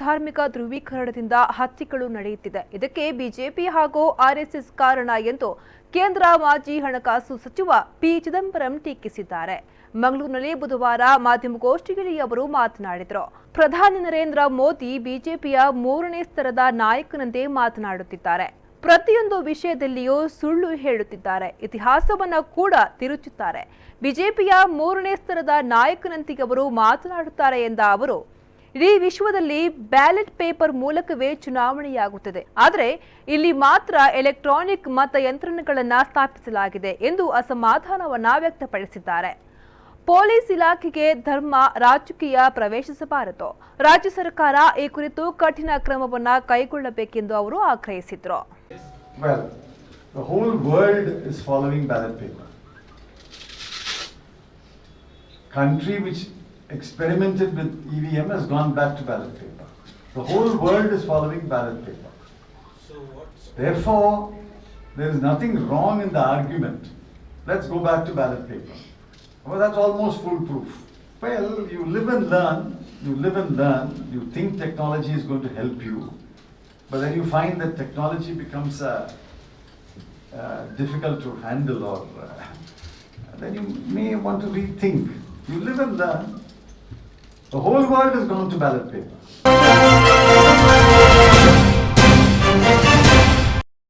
ಧಾರ್ಮಿಕ ಧ್ರುವೀಕರಣದಿಂದ ಹತ್ಯೆಗಳು ನಡೆಯುತ್ತಿದೆ. ಇದಕ್ಕೆ ಬಿಜೆಪಿ ಹಾಗೂ ಆರ್ಎಸ್ಎಸ್ ಕಾರಣ ಎಂದು ಕೇಂದ್ರ ಮಾಜಿ ಹಣಕಾಸು ಸಚಿವ ಪಿ ಚಿದಂಬರಂ ಟೀಕಿಸಿದ್ದಾರೆ. ಮಂಗಳೂರಿನಲ್ಲಿ ಬುಧವಾರ ಮಾಧ್ಯಮಗೋಷ್ಠಿಯಲ್ಲಿ ಅವರು ಮಾತನಾಡಿದರು. ಪ್ರಧಾನಿ ನರೇಂದ್ರ ಮೋದಿ ಬಿಜೆಪಿಯ ಮೂರನೇ ಸ್ತರದ ನಾಯಕನಂತೆ ಮಾತನಾಡುತ್ತಿದ್ದಾರೆ. ಪ್ರತಿಯೊಂದು ವಿಷಯದಲ್ಲಿಯೂ ಸುಳ್ಳು ಹೇಳುತ್ತಿದ್ದಾರೆ. ಇತಿಹಾಸವನ್ನ ಕೂಡ ತಿರುಚುತ್ತಾರೆ. ಬಿಜೆಪಿಯ ಮೂರನೇ ಸ್ತರದ ನಾಯಕನಂತೆ ಅವರು ಮಾತನಾಡುತ್ತಾರೆ ಎಂದ ಅವರು, ಇಡೀ ವಿಶ್ವದಲ್ಲಿ ಬ್ಯಾಲೆಟ್ ಪೇಪರ್ ಮೂಲಕವೇ ಚುನಾವಣೆಯಾಗುತ್ತದೆ. ಆದರೆ ಇಲ್ಲಿ ಮಾತ್ರ ಎಲೆಕ್ಟ್ರಾನಿಕ್ ಮತಯಂತ್ರಗಳನ್ನು ಸ್ಥಾಪಿಸಲಾಗಿದೆ ಎಂದು ಅಸಮಾಧಾನವನ್ನ ವ್ಯಕ್ತಪಡಿಸಿದ್ದಾರೆ. ಪೊಲೀಸ್ ಇಲಾಖೆಗೆ ಧರ್ಮ ರಾಜಕೀಯ ಪ್ರವೇಶಿಸಬಾರದು. ರಾಜ್ಯ ಸರ್ಕಾರ ಈ ಕುರಿತು ಕಠಿಣ ಕ್ರಮವನ್ನ ಕೈಗೊಳ್ಳಬೇಕೆಂದು ಅವರು ಆಗ್ರಹಿಸಿದರು. Well, the whole world is following ballot paper. Country which experimented with EVM has gone back to ballot paper. The whole world is following ballot paper. Therefore, there is nothing wrong in the argument. Let's go back to ballot paper. Well, that's almost foolproof. Well, you live and learn. You think technology is going to help you, but then you find that technology becomes difficult to handle, or then you may want to rethink. You live and learn. The whole world has gone to ballot paper.